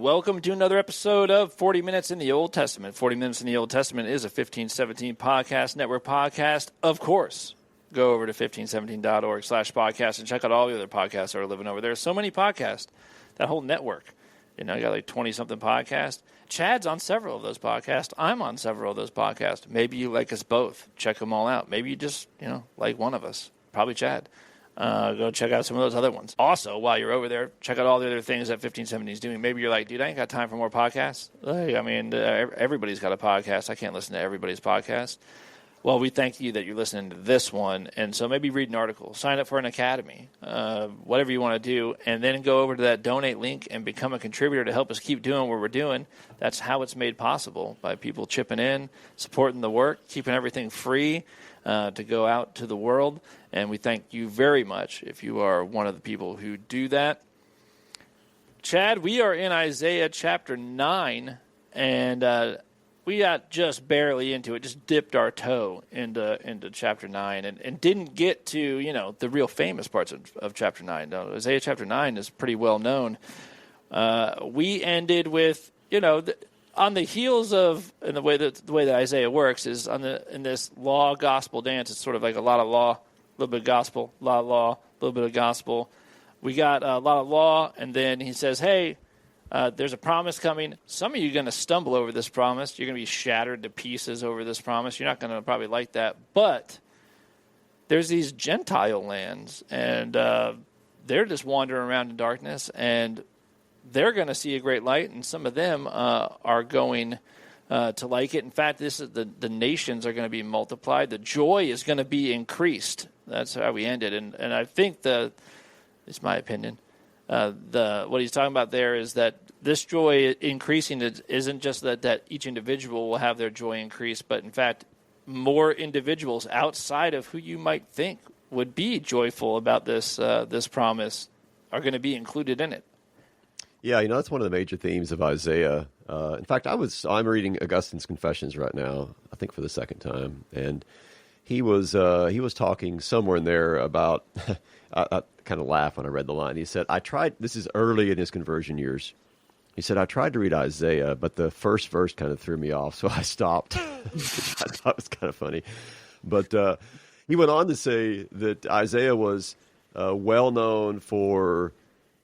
Welcome to another episode of 40 Minutes in the Old Testament. 40 Minutes in the Old Testament is a 1517 podcast network podcast. Of course, go over to 1517.org/podcast and check out all the other podcasts that are living over there. So many podcasts, that whole network. You know, you got like 20-something podcasts. Chad's on several of those podcasts. I'm on several of those podcasts. Maybe you like us both. Check them all out. Maybe you just, like one of us. Probably Chad. Go check out some of those other ones. Also, while you're over there, check out all the other things that 1517 is doing. Maybe you're like, dude, I ain't got time for more podcasts. Everybody's got a podcast. I can't listen to everybody's podcast. Well, we thank you that you're listening to this one. And so maybe read an article, sign up for an academy, whatever you want to do, and then go over to that donate link and become a contributor to help us keep doing what we're doing. That's how it's made possible, by people chipping in, supporting the work, keeping everything free to go out to the world. And we thank you very much if you are one of the people who do that. Chad, we are in Isaiah chapter 9, and we got just barely into it, just dipped our toe into chapter 9 and didn't get to, the real famous parts of chapter 9. No, Isaiah chapter 9 is pretty well known. We ended with, on the heels of, and the way that Isaiah works is in this law gospel dance. It's sort of like a lot of law, a little bit of gospel, a lot of law, a little bit of gospel. We got a lot of law, and then he says, hey, there's a promise coming. Some of you are going to stumble over this promise. You're going to be shattered to pieces over this promise. You're not going to probably like that. But there's these Gentile lands, and they're just wandering around in darkness, and they're going to see a great light, and some of them are going to like it. In fact, this is the nations are going to be multiplied. The joy is going to be increased. That's how we ended. And I think it's my opinion, what he's talking about there is that this joy increasing isn't just that each individual will have their joy increase, but in fact, more individuals outside of who you might think would be joyful about this promise are going to be included in it. Yeah, that's one of the major themes of Isaiah. In fact, I'm reading Augustine's Confessions right now, I think for the second time, and he was talking somewhere in there about. I kind of laughed when I read the line. He said, this is early in his conversion years. He said, I tried to read Isaiah, but the first verse kind of threw me off, so I stopped, which I thought was kind of funny. But he went on to say that Isaiah was well known for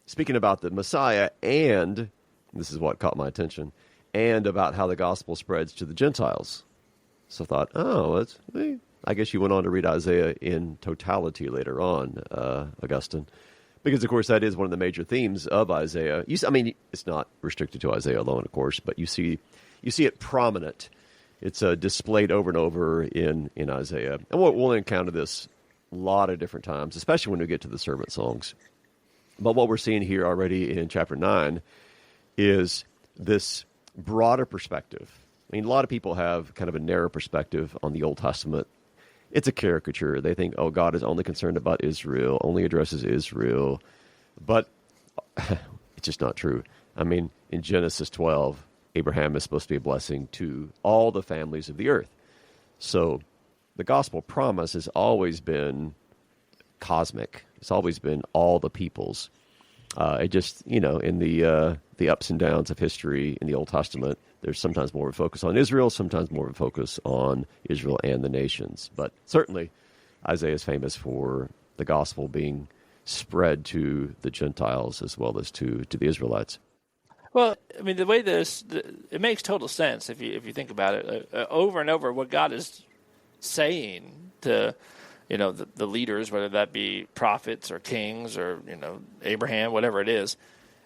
speaking about the Messiah, and this is what caught my attention, and about how the gospel spreads to the Gentiles. So I thought, I guess you went on to read Isaiah in totality later on, Augustine, because, of course, that is one of the major themes of Isaiah. It's not restricted to Isaiah alone, of course, but you see it prominent. It's displayed over and over in Isaiah. And we'll encounter this a lot of different times, especially when we get to the servant songs. But what we're seeing here already in chapter 9 is this broader perspective. A lot of people have kind of a narrow perspective on the Old Testament. It's a caricature. They think, God is only concerned about Israel, only addresses Israel. But it's just not true. In Genesis 12, Abraham is supposed to be a blessing to all the families of the earth. So the gospel promise has always been cosmic. It's always been all the peoples. It just, in the ups and downs of history in the Old Testament, there's sometimes more of a focus on Israel, sometimes more of a focus on Israel and the nations. But certainly, Isaiah is famous for the gospel being spread to the Gentiles as well as to the Israelites. Well, the way it makes total sense if you think about it. Over and over, what God is saying to the leaders, whether that be prophets or kings or Abraham, whatever it is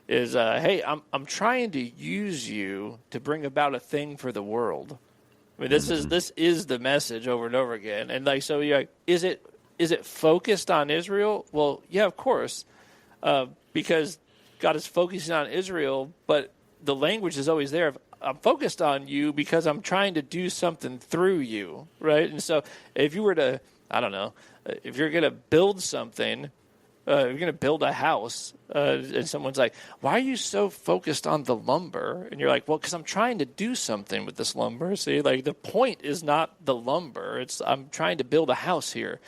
hey, I'm trying to use you to bring about a thing for the world. This is the message over and over again. And so you're like, is it focused on Israel? Well, yeah, of course, because God is focusing on Israel, but the language is always there. I'm focused on you because I'm trying to do something through you, right? And so if you were to, if you're going to build something, you're going to build a house, and someone's like, why are you so focused on the lumber? And you're like, well, because I'm trying to do something with this lumber. See, the point is not the lumber. I'm trying to build a house here.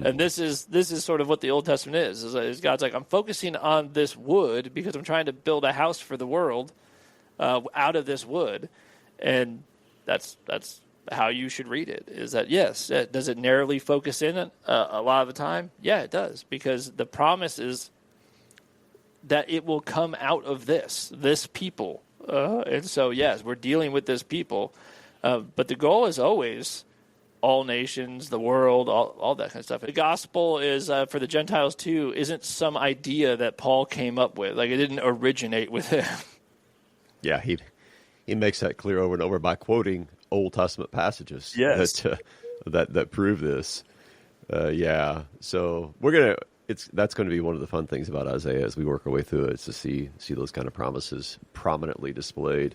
And this is sort of what the Old Testament is God's like, I'm focusing on this wood because I'm trying to build a house for the world. out of this wood. And that's how you should read it, is that, yes, does it narrowly focus in a lot of the time? Yeah, it does, because the promise is that it will come out of this people. And so, yes, we're dealing with this people. But the goal is always all nations, the world, all that kind of stuff. The gospel is, for the Gentiles too, isn't some idea that Paul came up with. Like, it didn't originate with him. Yeah, he makes that clear over and over by quoting Old Testament passages that prove this. Yeah, so that's going to be one of the fun things about Isaiah as we work our way through it, is to see those kind of promises prominently displayed.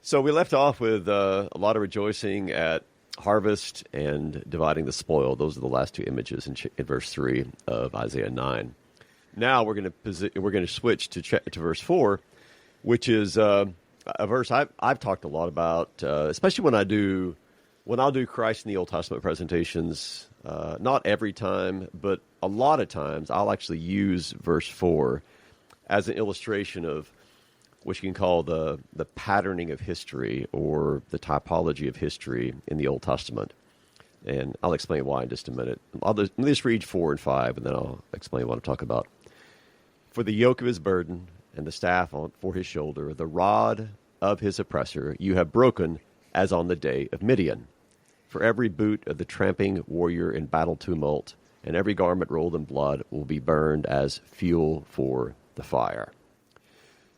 So we left off with a lot of rejoicing at harvest and dividing the spoil. Those are the last two images in verse 3 of Isaiah 9. Now we're going to switch to verse 4, which is a verse I've talked a lot about, especially when I'll do Christ in the Old Testament presentations. Not every time, but a lot of times I'll actually use verse 4 as an illustration of what you can call the patterning of history, or the typology of history in the Old Testament. And I'll explain why in just a minute. Let me just read 4 and 5, and then I'll explain what I'm talking about. For the yoke of his burden and the staff for his shoulder, the rod of his oppressor, you have broken as on the day of Midian. For every boot of the tramping warrior in battle tumult, and every garment rolled in blood will be burned as fuel for the fire.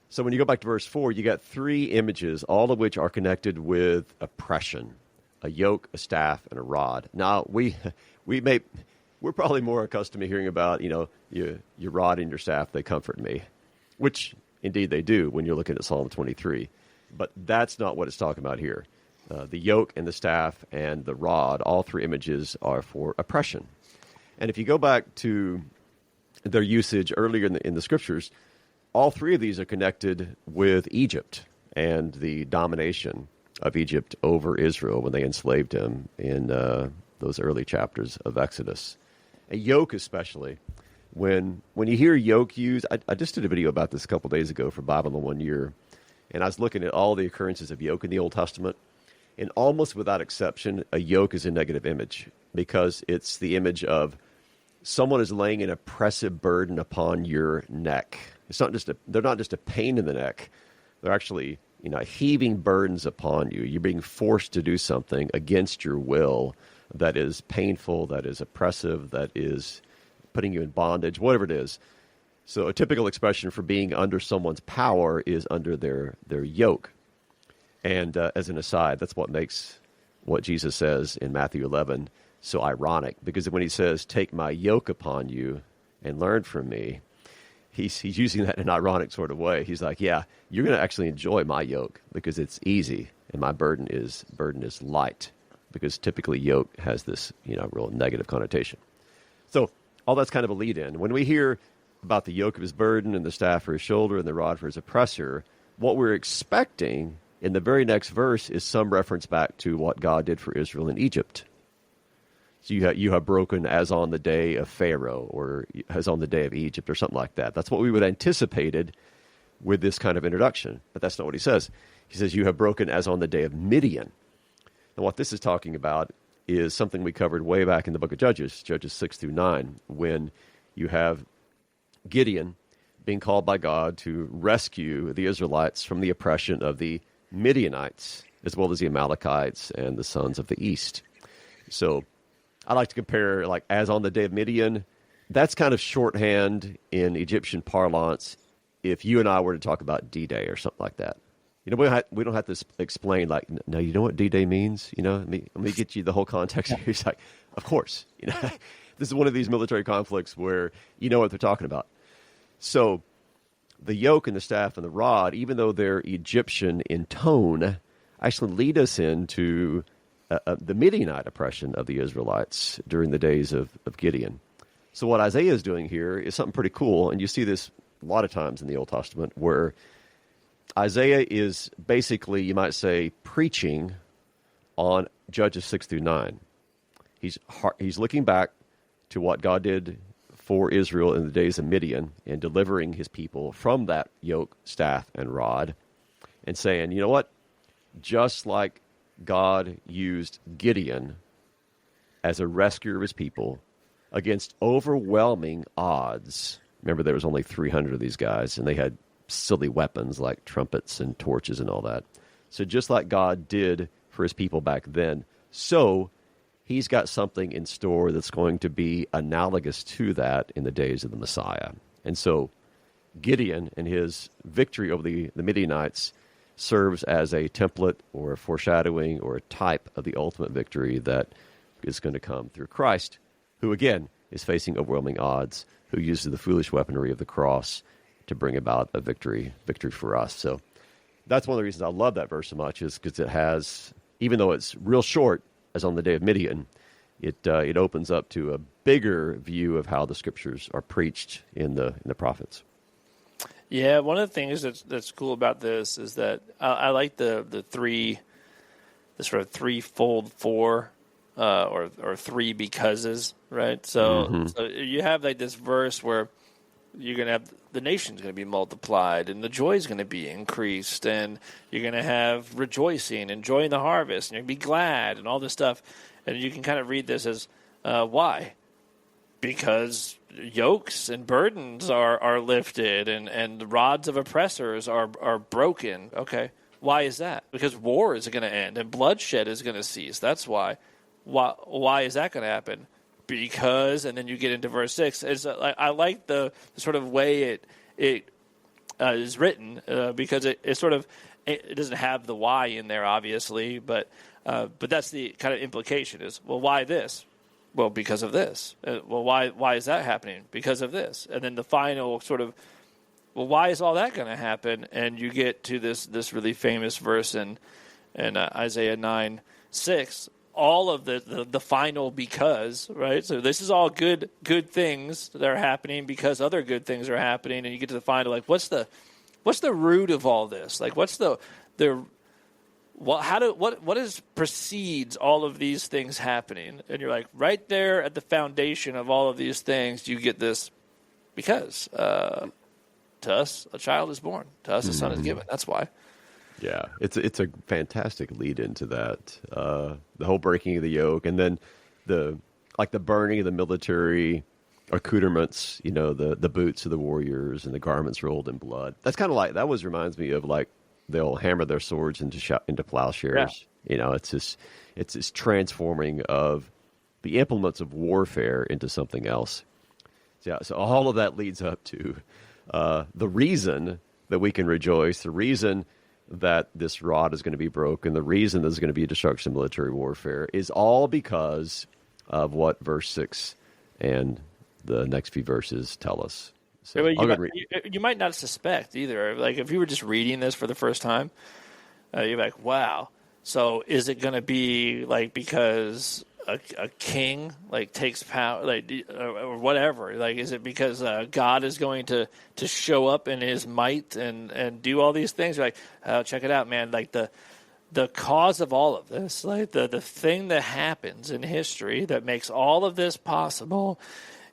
So when you go back to verse 4, you got 3 images, all of which are connected with oppression: a yoke, a staff, and a rod. Now, we're probably more accustomed to hearing about, your rod and your staff, they comfort me, which indeed they do when you're looking at Psalm 23. But that's not what it's talking about here. The yoke and the staff and the rod, all 3 images are for oppression. And if you go back to their usage earlier in the scriptures, all 3 of these are connected with Egypt and the domination of Egypt over Israel when they enslaved him in those early chapters of Exodus. A yoke especially. When you hear yoke used, I just did a video about this a couple days ago for Bible in 1 year, and I was looking at all the occurrences of yoke in the Old Testament, and almost without exception, a yoke is a negative image, because it's the image of someone is laying an oppressive burden upon your neck. They're not just a pain in the neck. They're actually, heaving burdens upon you. You're being forced to do something against your will that is painful, that is oppressive, that is putting you in bondage, whatever it is. So a typical expression for being under someone's power is under their yoke. And as an aside, that's what makes what Jesus says in Matthew 11 so ironic, because when he says, "Take my yoke upon you and learn from me," he's using that in an ironic sort of way. He's like, yeah, you're going to actually enjoy my yoke because it's easy, and my burden is light, because typically yoke has this, real negative connotation. So all that's kind of a lead-in. When we hear about the yoke of his burden and the staff for his shoulder and the rod for his oppressor, what we're expecting in the very next verse is some reference back to what God did for Israel in Egypt. So you have broken as on the day of Pharaoh, or as on the day of Egypt, or something like that. That's what we would have anticipated with this kind of introduction. But that's not what he says. He says, you have broken as on the day of Midian. And what this is talking about is something we covered way back in the book of Judges 6 through 9, when you have Gideon being called by God to rescue the Israelites from the oppression of the Midianites, as well as the Amalekites and the sons of the east. So I like to compare, like, as on the day of Midian, that's kind of shorthand in Egyptian parlance if you and I were to talk about D-Day or something like that. We don't have to explain, like, no, you know what D-Day means? Let me get you the whole context. Yeah. He's like, of course. This is one of these military conflicts where you know what they're talking about. So the yoke and the staff and the rod, even though they're Egyptian in tone, actually lead us into the Midianite oppression of the Israelites during the days of Gideon. So what Isaiah is doing here is something pretty cool, and you see this a lot of times in the Old Testament, where Isaiah is basically, you might say, preaching on Judges 6 through 9. He's looking back to what God did for Israel in the days of Midian and delivering his people from that yoke, staff, and rod. and saying, you know what? Just like God used Gideon as a rescuer of his people against overwhelming odds. Remember, there was only 300 of these guys, and they had silly weapons like trumpets and torches and all that. So just like God did for his people back then, so he's got something in store that's going to be analogous to that in the days of the Messiah. And so Gideon and his victory over the Midianites serves as a template or a foreshadowing or a type of the ultimate victory that is going to come through Christ, who again is facing overwhelming odds, who uses the foolish weaponry of the cross to bring about a victory for us. So that's one of the reasons I love that verse so much, is because it has, even though it's real short, as on the day of Midian, it opens up to a bigger view of how the scriptures are preached in the prophets. Yeah, one of the things that's cool about this is that I like the sort of threefold four or three becauses, right? So you have like this verse where you're going to have the nation's going to be multiplied and the joy is going to be increased and you're going to have rejoicing, enjoying the harvest, and you're going to be glad and all this stuff. And you can kind of read this as why? Because yokes and burdens are lifted and the rods of oppressors are broken. Okay. Why is that? Because war is going to end and bloodshed is going to cease. That's why. Why is that going to happen? Because, and then you get into verse 6. I like the sort of way it is written because it doesn't have the why in there, obviously, but that's the kind of implication is, well, why this? Well, because of this. Well, why is that happening? Because of this. And then the final sort of, well, why is all that going to happen? And you get to this really famous verse in Isaiah 9:6. All of the final because, right? So this is all good things that are happening because other good things are happening, and you get to the final, like, what's the root of all this? Like, what's what precedes all of these things happening? And you're like, right there at the foundation of all of these things, you get this because to us a child is born, to us a son is given. That's why. Yeah, it's a fantastic lead into that. The whole breaking of the yoke, and then the burning of the military accoutrements. You know, the boots of the warriors and the garments rolled in blood. That's kind of like that. Reminds me of like they'll hammer their swords into plowshares. Yeah. You know, it's this transforming of the implements of warfare into something else. Yeah, so all of that leads up to the reason that we can rejoice. The reason that this rod is going to be broken, the reason there's going to be a destruction of military warfare is all because of what verse 6 and the next few verses tell us. So you might not suspect either. Like if you were just reading this for the first time, you're like, wow. So is it going to be like because a king like takes power, like or whatever? Like is it because God is going to show up in His might and do all these things? You're like, oh, check it out, man. Like the cause of all of this, like the thing that happens in history that makes all of this possible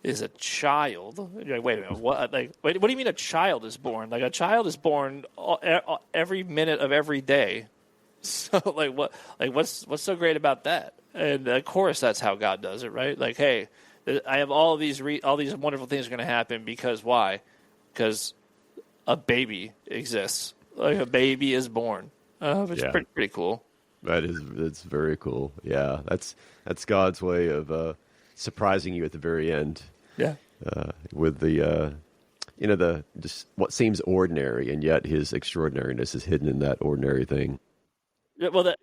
is a child. You're like, wait a minute, what? Like, what do you mean a child is born? Like a child is born every minute of every day. So like what? Like what's so great about that? And of course, that's how God does it, right? Like, hey, I have all these wonderful things are going to happen because why? Because a baby exists. Like a baby is born. Which is pretty cool. It's very cool. Yeah, that's God's way of surprising you at the very end. Yeah, with the just what seems ordinary, and yet His extraordinariness is hidden in that ordinary thing. Well,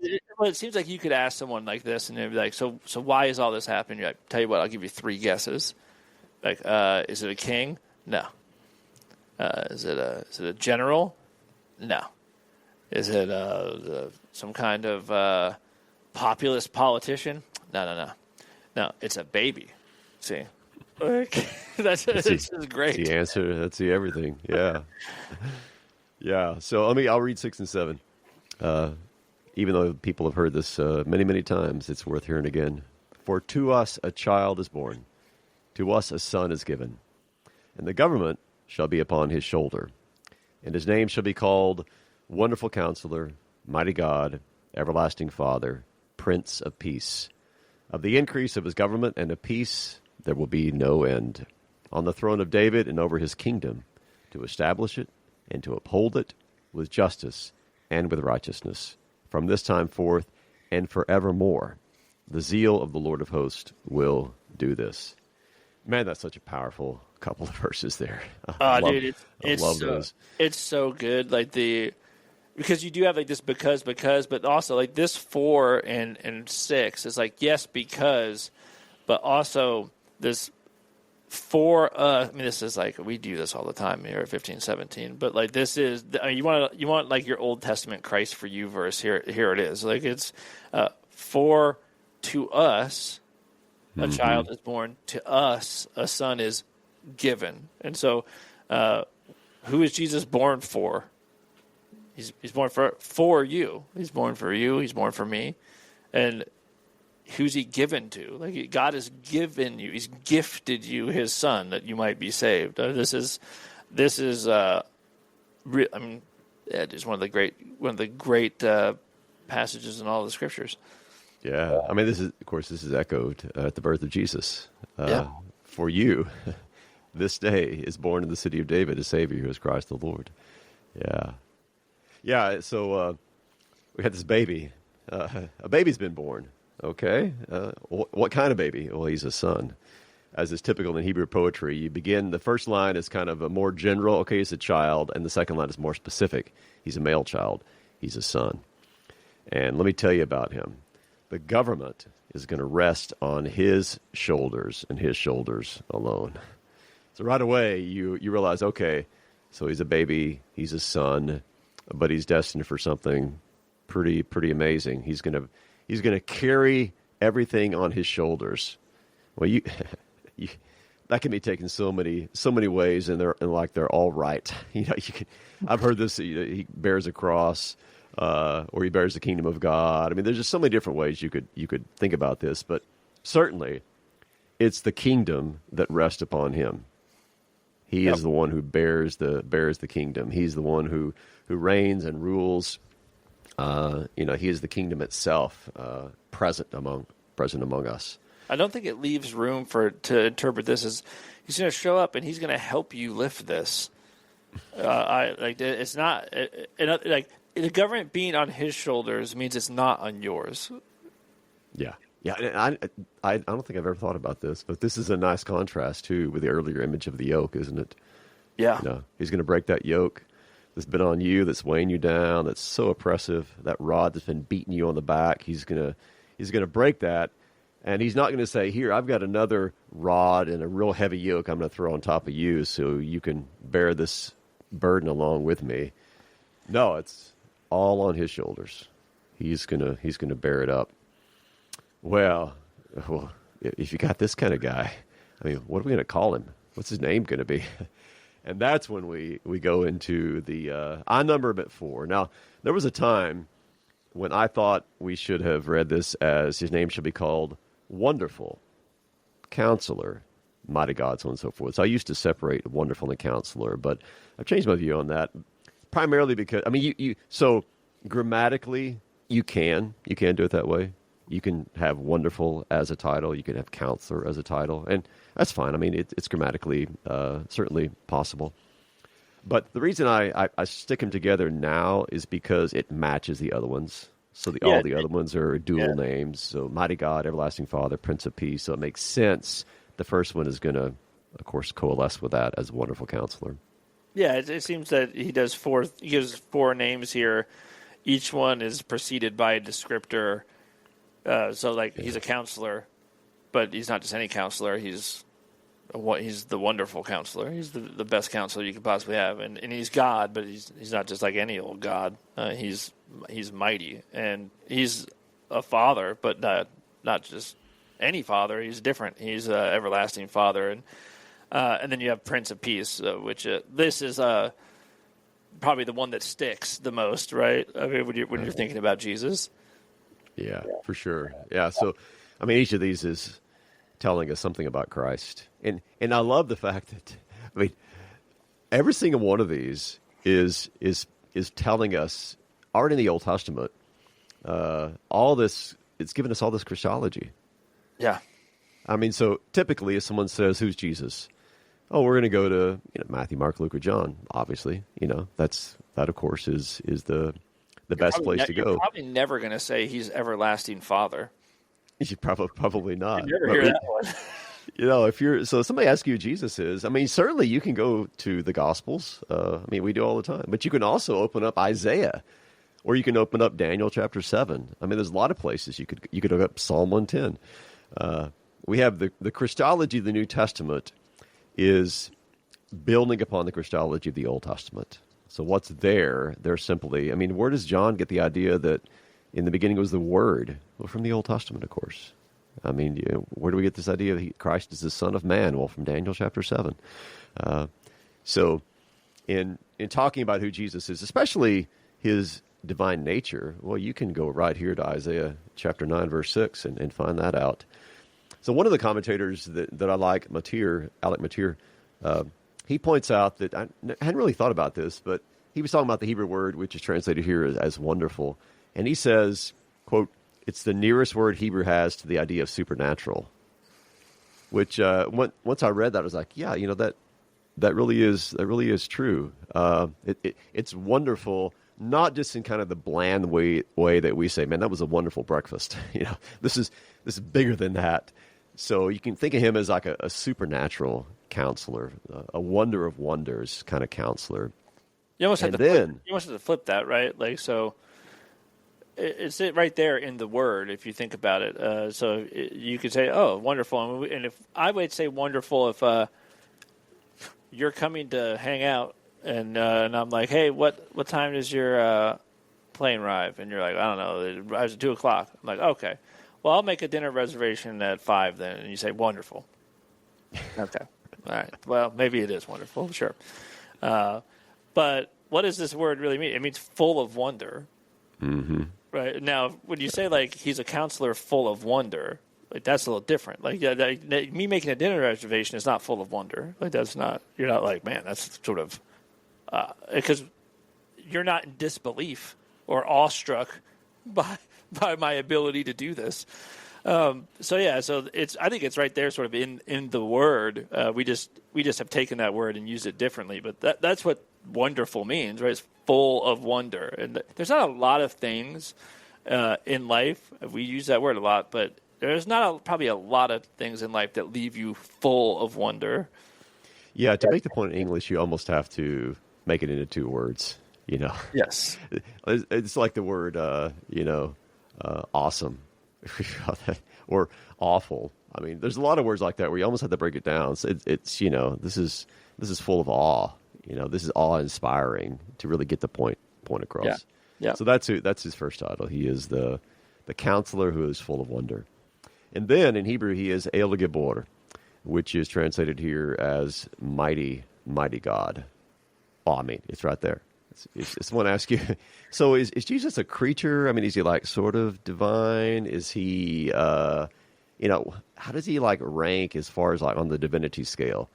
it seems like you could ask someone like this, and they'd be like, "So why is all this happening?" You're like, "Tell you what, I'll give you 3 guesses. Like, is it a king? No. Is it a general? No. Is it some kind of populist politician? No. No, it's a baby. See, this is great. That's the answer. That's the everything. Yeah, yeah. So I'll read 6 and 7. Even though people have heard this many, many times, it's worth hearing again. For to us a child is born, to us a son is given, and the government shall be upon his shoulder, and his name shall be called Wonderful Counselor, Mighty God, Everlasting Father, Prince of Peace. Of the increase of his government and of peace there will be no end. On the throne of David and over his kingdom, to establish it and to uphold it with justice and with righteousness, from this time forth and forevermore. The zeal of the Lord of hosts will do this. Man, that's such a powerful couple of verses there. I love those. It's so good. Because you do have like this because, but also like this 4 and 6 is like, yes, because, but also this for us. I mean, this is like, we do this all the time here at 1517, but like this is, I mean, you want like your Old Testament Christ for you verse here it is. Like it's for to us, a child is born, to us, a son is given. And so who is Jesus born for? He's born for you. He's born for you. He's born for me. And who's he given to? Like God has given you. He's gifted you his son that you might be saved. This is just one of the great passages in all the scriptures. Yeah. I mean, this is echoed at the birth of Jesus. For you, this day is born in the city of David a Savior who is Christ the Lord. Yeah. Yeah, so we had this baby. A baby's been born, okay? What kind of baby? Well, he's a son. As is typical in Hebrew poetry, you begin, the first line is kind of a more general, okay, he's a child, and the second line is more specific. He's a male child. He's a son. And let me tell you about him. The government is going to rest on his shoulders and his shoulders alone. So right away, you realize, okay, so he's a baby, he's a son, but he's destined for something pretty amazing. He's gonna carry everything on his shoulders. Well, that can be taken so many ways, and they're all right. I've heard this. He bears a cross, or he bears the kingdom of God. I mean, there's just so many different ways you could think about this, but certainly, it's the kingdom that rests upon him. He is the one who bears the kingdom. He's the one who reigns and rules. He is the kingdom itself, present among us. I don't think it leaves room to interpret this as he's going to show up and he's going to help you lift this. It's not like the government being on his shoulders means it's not on yours. Yeah. Yeah, I don't think I've ever thought about this, but this is a nice contrast, too, with the earlier image of the yoke, isn't it? Yeah. He's going to break that yoke that's been on you, that's weighing you down, that's so oppressive, that rod that's been beating you on the back. He's going to break that, and he's not going to say, here, I've got another rod and a real heavy yoke I'm going to throw on top of you so you can bear this burden along with me. No, it's all on his shoulders. He's going to bear it up. Well, if you got this kind of guy, I mean, what are we going to call him? What's his name going to be? And that's when we go into the I number him at 4. Now, there was a time when I thought we should have read this as his name should be called Wonderful, Counselor, Mighty God, so on and so forth. So I used to separate Wonderful and Counselor, but I've changed my view on that, primarily because, I mean, so grammatically, you can do it that way. You can have Wonderful as a title. You can have Counselor as a title. And that's fine. I mean, it's grammatically certainly possible. But the reason I stick them together now is because it matches the other ones. So all the other ones are dual names. So Mighty God, Everlasting Father, Prince of Peace. So it makes sense. The first one is going to, of course, coalesce with that as Wonderful Counselor. Yeah, it seems that he gives 4 names here. Each one is preceded by a descriptor. He's a counselor, but he's not just any counselor. He's the wonderful counselor. He's the best counselor you could possibly have, and he's God, but he's not just like any old God. He's mighty, and he's a father, but not just any father. He's different. He's an everlasting Father, and then you have Prince of Peace, which this is probably the one that sticks the most, right? I mean, when you're thinking about Jesus. Yeah, for sure. Yeah, so, I mean, each of these is telling us something about Christ. And I love the fact that, I mean, every single one of these is is telling us, already in the Old Testament, all this, it's given us all this Christology. Yeah. I mean, so typically if someone says, who's Jesus? Oh, we're going to go to Matthew, Mark, Luke, or John, obviously. That, of course, is the best place to go. You're probably never going to say he's everlasting Father. You probably not. You never hear that one. So somebody asks you who Jesus is, I mean, certainly you can go to the Gospels. We do all the time. But you can also open up Isaiah, or you can open up Daniel chapter 7. I mean, there's a lot of places you could look up Psalm 110. We have the Christology of the New Testament is building upon the Christology of the Old Testament. So what's there? They're simply, where does John get the idea that in the beginning was the Word? Well, from the Old Testament, of course. Where do we get this idea that Christ is the Son of Man? Well, from Daniel chapter 7. So in talking about who Jesus is, especially his divine nature, well, you can go right here to Isaiah chapter 9, verse 6 and find that out. So one of the commentators that I like, Alec Matier, he points out that I hadn't really thought about this, but he was talking about the Hebrew word, which is translated here as wonderful. And he says, quote, it's the nearest word Hebrew has to the idea of supernatural, which once I read that, I was like, yeah, that really is true. It's wonderful, not just in kind of the bland way that we say, man, that was a wonderful breakfast. This is bigger than that. So you can think of him as like a supernatural counselor, a wonder of wonders kind of counselor. You almost have to flip that, right? Like, so it's right there in the word, if you think about it. So you could say, oh, wonderful. And if I would say wonderful if you're coming to hang out and I'm like, hey, what time does your plane arrive? And you're like, I don't know, it arrives at 2 o'clock. I'm like, okay. Well, I'll make a dinner reservation at 5 then. And you say, wonderful. Okay. All right. Well, maybe it is wonderful. Sure. But what does this word really mean? It means full of wonder. Mm-hmm. Right. Now, when you say, like, he's a counselor full of wonder, like, that's a little different. Like, me making a dinner reservation is not full of wonder. Like, that's not, you're not like, man, that's sort of, because you're not in disbelief or awestruck by my ability to do this. So I think it's right there, sort of in the word. We just have taken that word and used it differently. But that's what wonderful means, right? It's full of wonder, and there's not a lot of things in life. We use that word a lot, but there's not probably a lot of things in life that leave you full of wonder. Yeah, to make the point in English, you almost have to make it into 2 words. Yes, it's like the word, awesome. Or awful. There's a lot of words like that where you almost have to break it down. So it's this is full of awe. This is awe-inspiring to really get the point across. Yeah. Yeah. So that's his first title. He is the counselor who is full of wonder. And then in Hebrew he is El Gibor, which is translated here as mighty, mighty God. Oh, it's right there. Someone asks you, so is Jesus a creature? Is he like sort of divine? Is he, how does he like rank as far as like on the divinity scale?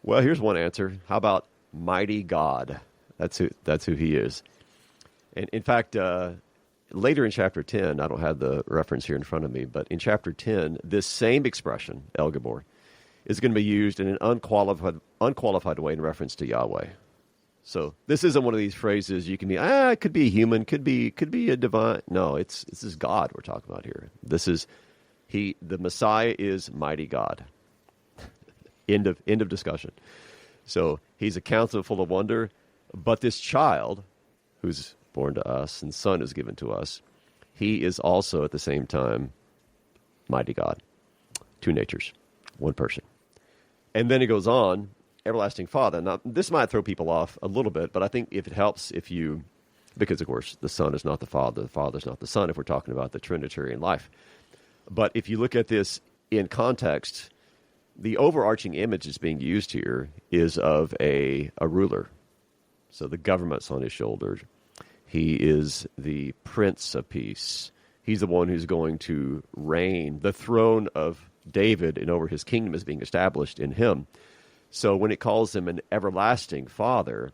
Well, here's one answer. How about mighty God? That's who he is. And in fact, later in chapter 10, I don't have the reference here in front of me, but in chapter 10, this same expression, El Gibor, is going to be used in an unqualified way in reference to Yahweh. So this isn't one of these phrases you can be, it could be a human, could be a divine. No, this is God we're talking about here. The Messiah is mighty God. End of discussion. So he's a counselor full of wonder, but this child who's born to us and son is given to us, he is also at the same time mighty God. 2 natures, 1 person. And then it goes on, everlasting Father. Now, this might throw people off a little bit, but I think if it helps because, of course, the Son is not the Father is not the Son, if we're talking about the Trinitarian life. But if you look at this in context, the overarching image that's being used here is of a ruler. So the government's on his shoulders. He is the Prince of Peace. He's the one who's going to reign. The throne of David and over his kingdom is being established in him. So when it calls him an everlasting Father,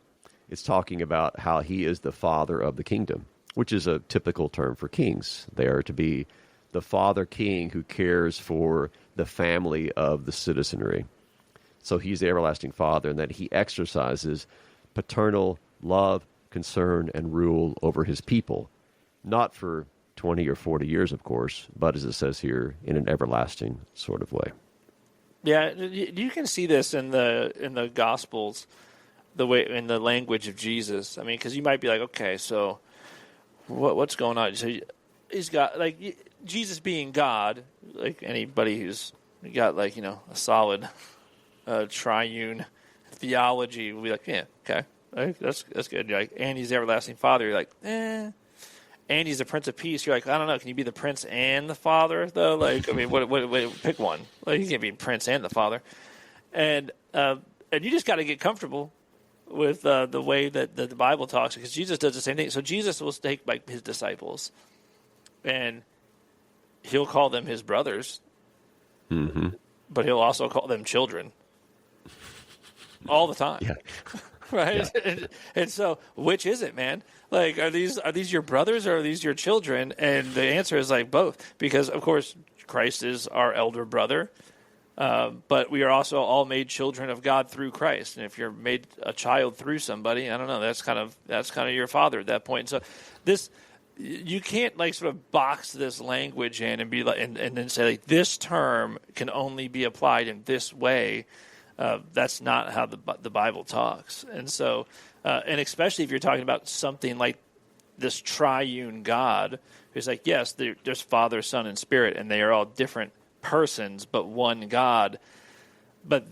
it's talking about how he is the father of the kingdom, which is a typical term for kings. They are to be the father king who cares for the family of the citizenry. So he's the everlasting father, and that he exercises paternal love, concern, and rule over his people, not for 20 or 40 years, of course, but as it says here, in an everlasting sort of way. Yeah, you can see this in the Gospels, the way in the language of Jesus. I mean, because you might be like, okay, so what's going on? So he's got like Jesus being God, like anybody who's got like a solid triune theology will be like, yeah, okay, right, that's good. You're like, and he's the everlasting Father. You're like, and he's the Prince of Peace. You're like, I don't know. Can you be the Prince and the Father though? Like, I mean, what pick one. Like, you can't be Prince and the Father. And you just got to get comfortable with the way that the Bible talks, because Jesus does the same thing. So Jesus will take like his disciples, and he'll call them his brothers, but he'll also call them children all the time. Yeah. Right? Yeah. And so, which is it, man? Like, are these your brothers or are these your children? And the answer is like both, because of course Christ is our elder brother, but we are also all made children of God through Christ. And if you're made a child through somebody, I don't know, that's kind of your father at that point. And so you can't like sort of box this language in and be like, and then say like, this term can only be applied in this way. That's not how the Bible talks. And so, and especially if you're talking about something like this triune God, who's like, yes, there's Father, Son, and Spirit, and they are all different persons, but one God. But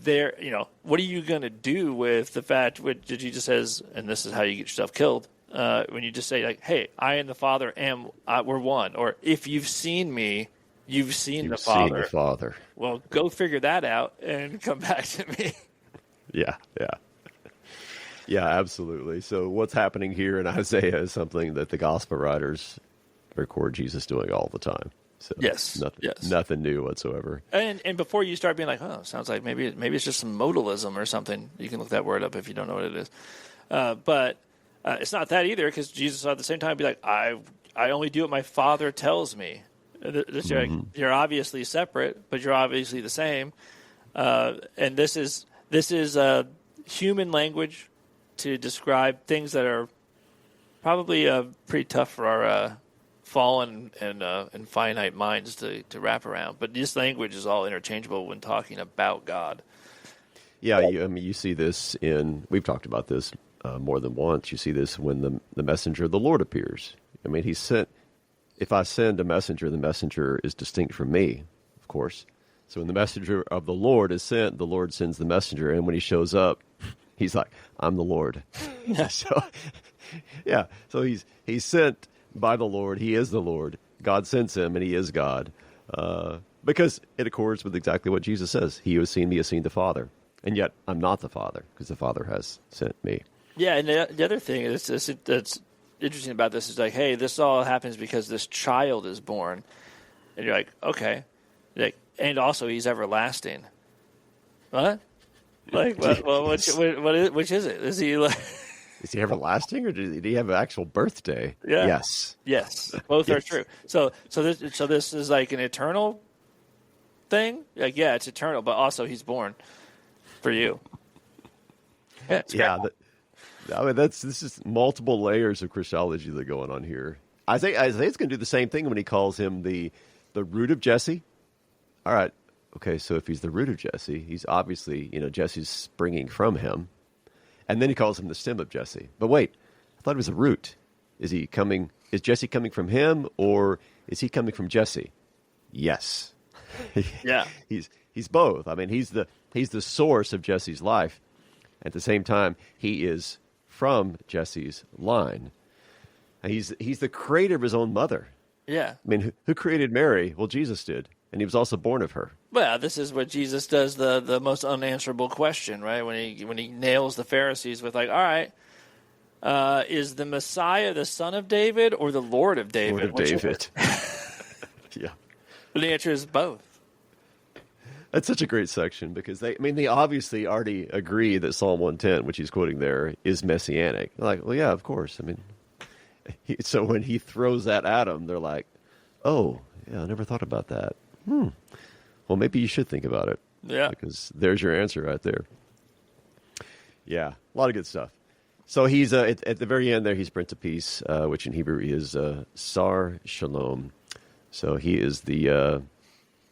what are you going to do with the fact that Jesus says, and this is how you get yourself killed, when you just say like, hey, I and the Father we're one, or if you've seen me, you've seen the Father. Well, go figure that out and come back to me. Yeah, absolutely. So what's happening here in Isaiah is something that the gospel writers record Jesus doing all the time. So nothing new whatsoever. And before you start being like, oh, sounds like maybe it's just some modalism or something. You can look that word up if you don't know what it is. But it's not that either, because Jesus at the same time be like, I only do what my Father tells me. You're obviously separate, but you're obviously the same. And this is human language to describe things that are probably pretty tough for our fallen and finite minds to wrap around. But this language is all interchangeable when talking about God. Yeah, you see this we've talked about this more than once. You see this when the messenger of the Lord appears. I mean, he's sent. If I send a messenger, the messenger is distinct from me, of course. So when the messenger of the Lord is sent, the Lord sends the messenger. And when he shows up, he's like, I'm the Lord. So he's sent by the Lord. He is the Lord. God sends him, and he is God. Because it accords with exactly what Jesus says. He who has seen me has seen the Father. And yet I'm not the Father, because the Father has sent me. Yeah, and the other thing is that's interesting about this is like, hey, this all happens because this child is born, and you're like, okay, and also he's everlasting. What? Like, well, which is it? Is he like? Is he everlasting, or did he have an actual birthday? Yeah. Yes. Both are true. So this is like an eternal thing. Like, yeah, it's eternal, but also he's born for you. Yeah. I mean, this is multiple layers of Christology that are going on here. Isaiah's going to do the same thing when he calls him the root of Jesse. All right, okay, so if he's the root of Jesse, he's obviously, Jesse's springing from him. And then he calls him the stem of Jesse. But wait, I thought it was a root. Is Jesse coming from him, or is he coming from Jesse? Yes. Yeah. He's both. I mean, he's the source of Jesse's life. At the same time, he is from Jesse's line. He's the creator of his own mother. Yeah. I mean, who created Mary? Well, Jesus did. And he was also born of her. Well, this is what Jesus does, the most unanswerable question, right? When he nails the Pharisees with like, all right, is the Messiah the son of David or the Lord of David? Lord of David. Yeah. The answer is both. That's such a great section because they obviously already agree that Psalm 110, which he's quoting there, is messianic. They're like, well, yeah, of course. I mean, so when he throws that at them, they're like, oh, yeah, I never thought about that. Well, maybe you should think about it. Yeah. Because there's your answer right there. Yeah, a lot of good stuff. So he's at the very end there, he's Prince of Peace, which in Hebrew is Sar Shalom. So he is the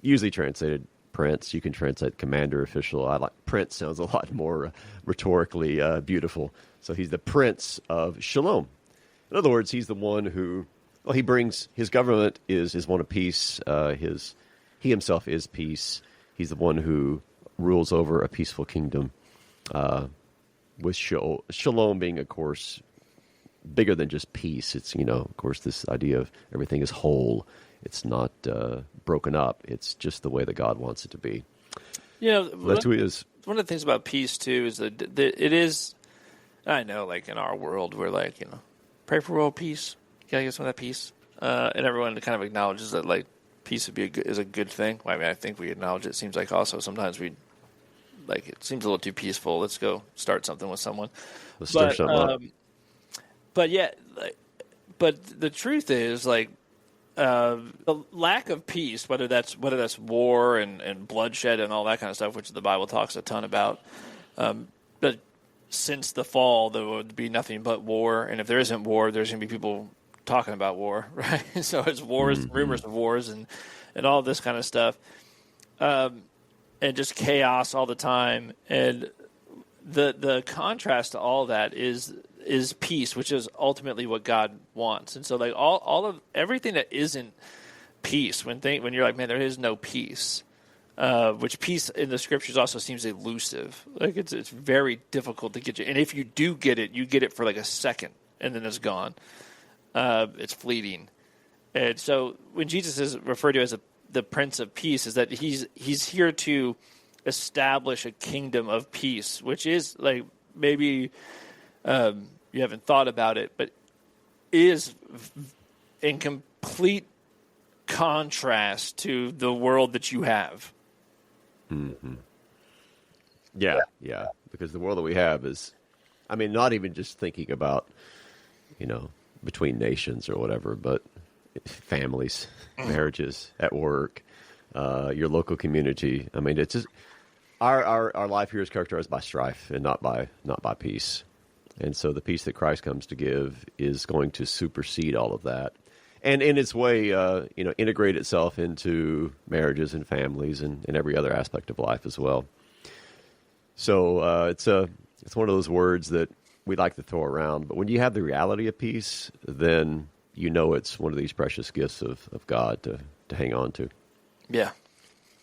usually translated prince. You can translate commander, official. I like prince, sounds a lot more rhetorically beautiful. So he's the Prince of Shalom. In other words, he's the one who, well, he brings, his government is one of peace. He himself is peace. He's the one who rules over a peaceful kingdom, with shalom being, of course, bigger than just peace. It's, of course, this idea of everything is whole. It's not broken up. It's just the way that God wants it to be. That's who he is. One of the things about peace, too, is that it is, I know, like in our world, we're like, pray for world peace. You gotta get some of that peace. And everyone kind of acknowledges that, like, peace is a good thing. Well, I mean, I think we acknowledge it. It seems like also sometimes it seems a little too peaceful. Let's go start something with someone. Let's start something up. But yeah, but the truth is, like, the lack of peace, whether that's war and bloodshed and all that kind of stuff, which the Bible talks a ton about. But since the fall, there would be nothing but war, and if there isn't war, there's going to be people talking about war, right? So it's wars, rumors of wars, and all this kind of stuff, and just chaos all the time. And the contrast to all that is peace, which is ultimately what God wants. And so, like, all of everything that isn't peace, when you're like, man, there is no peace, which peace in the scriptures also seems elusive. Like, it's very difficult to get you. And if you do get it, you get it for like a second, and then it's gone. It's fleeting. And so when Jesus is referred to as the Prince of Peace, is that he's here to establish a kingdom of peace, which is, like, maybe you haven't thought about it, but is in complete contrast to the world that you have. Mm-hmm. Yeah, because the world that we have is, I mean, not even just thinking about, between nations or whatever, but families, marriages, at work, your local community. I mean, it's just our life here is characterized by strife and not by peace. And so the peace that Christ comes to give is going to supersede all of that, and in its way, integrate itself into marriages and families and every other aspect of life as well. So it's one of those words that we like to throw around, but when you have the reality of peace, then it's one of these precious gifts of God to hang on to. Yeah.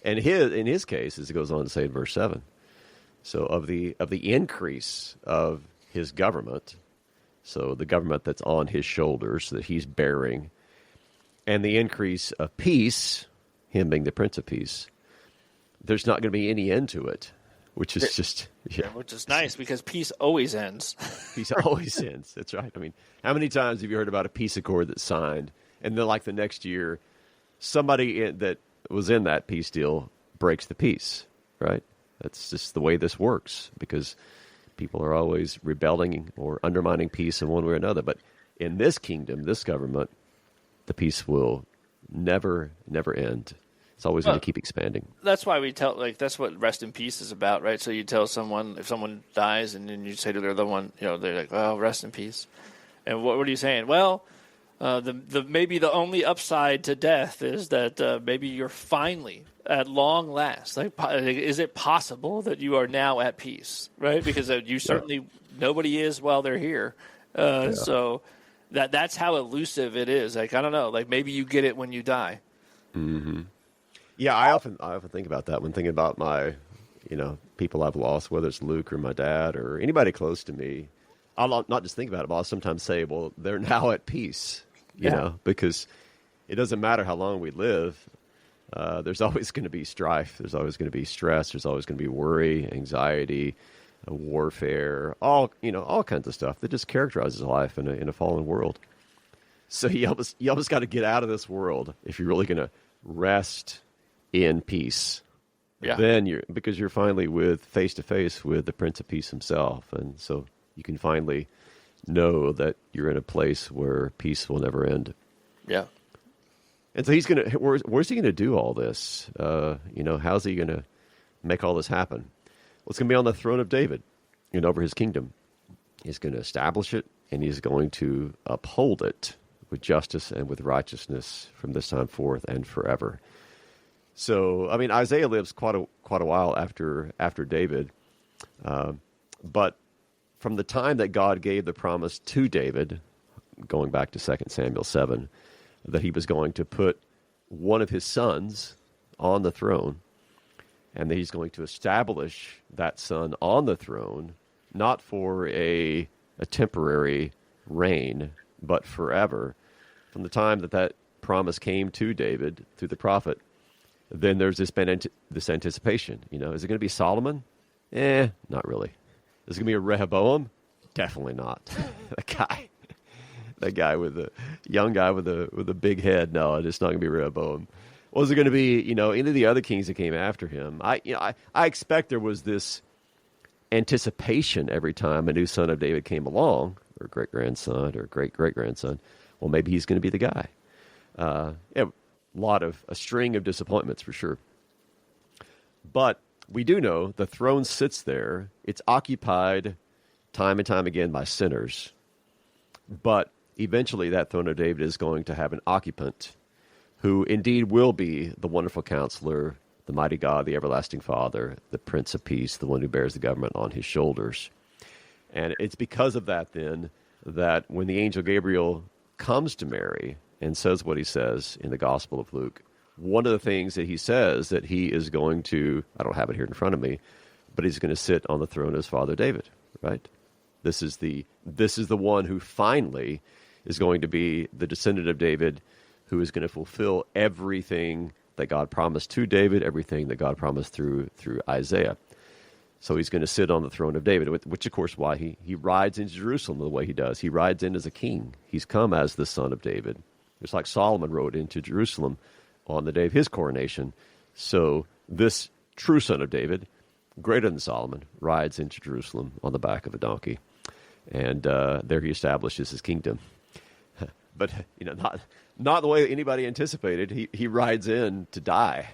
And in his case, as it goes on to say in verse 7, so of the increase of his government, so the government that's on his shoulders that he's bearing, and the increase of peace, him being the Prince of Peace, there's not going to be any end to it. Which is just, which is nice because peace always ends. Peace always ends. That's right. I mean, how many times have you heard about a peace accord that's signed, and then like the next year, somebody that was in that peace deal breaks the peace, right? That's just the way this works because people are always rebelling or undermining peace in one way or another. But in this kingdom, this government, the peace will never end. It's always going to keep expanding. That's why we that's what rest in peace is about, right? So you tell someone, if someone dies, and then you say to the other one, they're like, well, rest in peace. And what are you saying? Well, maybe the only upside to death is that maybe you're finally, at long last, like, is it possible that you are now at peace, right? Because you certainly, nobody is while they're here. So that's how elusive it is. Like, I don't know, like maybe you get it when you die. Mm-hmm. Yeah, I often think about that when thinking about my, people I've lost, whether it's Luke or my dad or anybody close to me. I'll not just think about it, but I'll sometimes say, well, they're now at peace, because it doesn't matter how long we live. There's always going to be strife. There's always going to be stress. There's always going to be worry, anxiety, warfare, all kinds of stuff that just characterizes life in a fallen world. So you almost got to get out of this world if you're really going to rest in peace. then because you're finally face to face with the Prince of Peace himself, and so you can finally know that you're in a place where peace will never end. Yeah. And so he's gonna. Where's he gonna do all this? How's he gonna make all this happen? Well, it's gonna be on the throne of David, and over his kingdom. He's going to establish it, and he's going to uphold it with justice and with righteousness from this time forth and forever. So, I mean, Isaiah lives quite a while after David, but from the time that God gave the promise to David, going back to 2 Samuel 7, that he was going to put one of his sons on the throne, and that he's going to establish that son on the throne, not for a temporary reign, but forever. From the time that promise came to David through the prophet, then there's this anticipation. Is it going to be Solomon? Not really. Is it going to be a Rehoboam? Definitely not. that guy with the young guy with a big head. No, it's not going to be Rehoboam. Well, is it going to be any of the other kings that came after him? I expect there was this anticipation every time a new son of David came along, or great-grandson, or great-great-grandson. Well, maybe he's going to be the guy. A string of disappointments for sure. But we do know the throne sits there. It's occupied time and time again by sinners. But eventually that throne of David is going to have an occupant who indeed will be the wonderful counselor, the mighty God, the everlasting Father, the Prince of Peace, the one who bears the government on his shoulders. And it's because of that, then, that when the angel Gabriel comes to Mary and says what he says in the Gospel of Luke, one of the things that he says that he is going to, I don't have it here in front of me, but he's going to sit on the throne of his father David, right? This is the one who finally is going to be the descendant of David, who is going to fulfill everything that God promised to David, everything that God promised through Isaiah. So he's going to sit on the throne of David, which, of course, why he rides into Jerusalem the way he does. He rides in as a king. He's come as the son of David. Just like Solomon rode into Jerusalem on the day of his coronation. So this true son of David, greater than Solomon, rides into Jerusalem on the back of a donkey. And there he establishes his kingdom. But, not the way anybody anticipated. He rides in to die.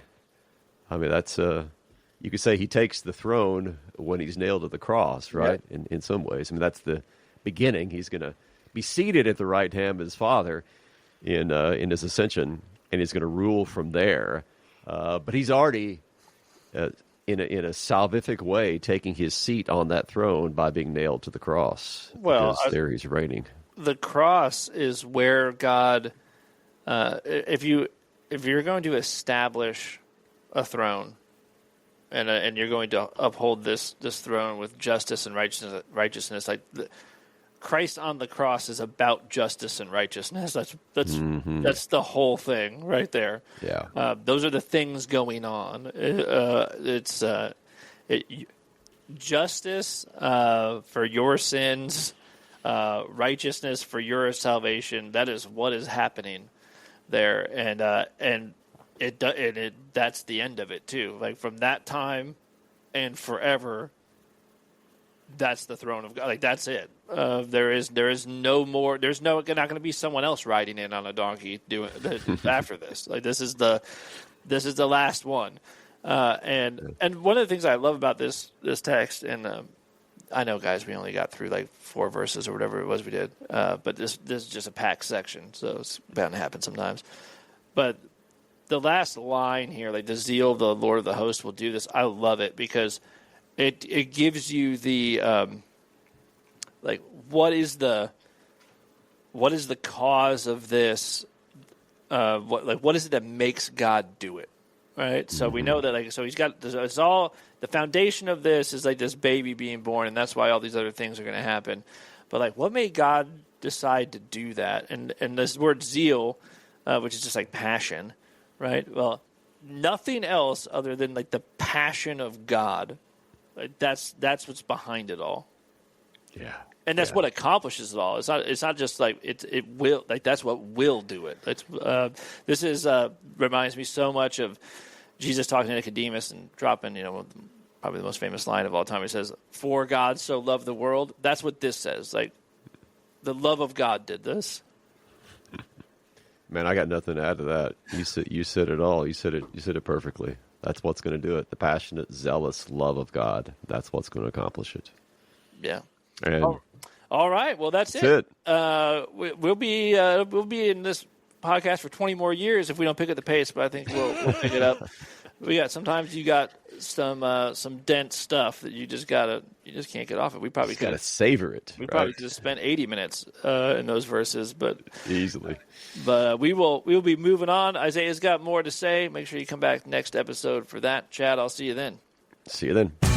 I mean, that's, you could say he takes the throne when he's nailed to the cross, right? Yeah. In some ways. I mean, that's the beginning. He's going to be seated at the right hand of his Father in his ascension, and he's going to rule from there. But he's already, in a salvific way, taking his seat on that throne by being nailed to the cross. Well, because there he's reigning. The cross is where God, if you're going to establish a throne, and you're going to uphold this throne with justice and righteousness, like Christ on the cross is about justice and righteousness. That's the whole thing right there. Yeah, those are the things going on. It's justice for your sins. Righteousness for your salvation. That is what is happening there, and that's the end of it too. Like from that time and forever, that's the throne of God. Like that's it. There is no more. There's not going to be someone else riding in on a donkey doing after this. Like this is the last one. And one of the things I love about this text, and I know, guys, we only got through like 4 verses or whatever it was we did, but this is just a packed section, so it's bound to happen sometimes. But the last line here, like the zeal of the Lord of the host will do this, I love it because it gives you the like what is the cause of this? What is it that makes God do it? Right, so we know that he's got it's all the foundation of this is like this baby being born, and that's why all these other things are going to happen. But what made God decide to do that? And this word zeal, which is just like passion, right? Well, nothing else other than like the passion of God. That's what's behind it all. Yeah. And that's what accomplishes it all. It's not just like it will, like that's what will do it. This reminds me so much of Jesus talking to Nicodemus and dropping, probably the most famous line of all time. He says, "For God so loved the world." That's what this says. Like, the love of God did this. Man, I got nothing to add to that. You said it all. You said it perfectly. That's what's going to do it. The passionate, zealous love of God. That's what's going to accomplish it. Yeah. And all right. Well, that's it. We'll be in this podcast for 20 more years if we don't pick up the pace, but I think we'll pick it up. Sometimes you got some dense stuff that you just can't get off it. We probably got to savor it. We probably could have spent 80 minutes in those verses, but easily. But we'll be moving on. Isaiah's got more to say. Make sure you come back next episode for that. Chad, I'll see you then. See you then.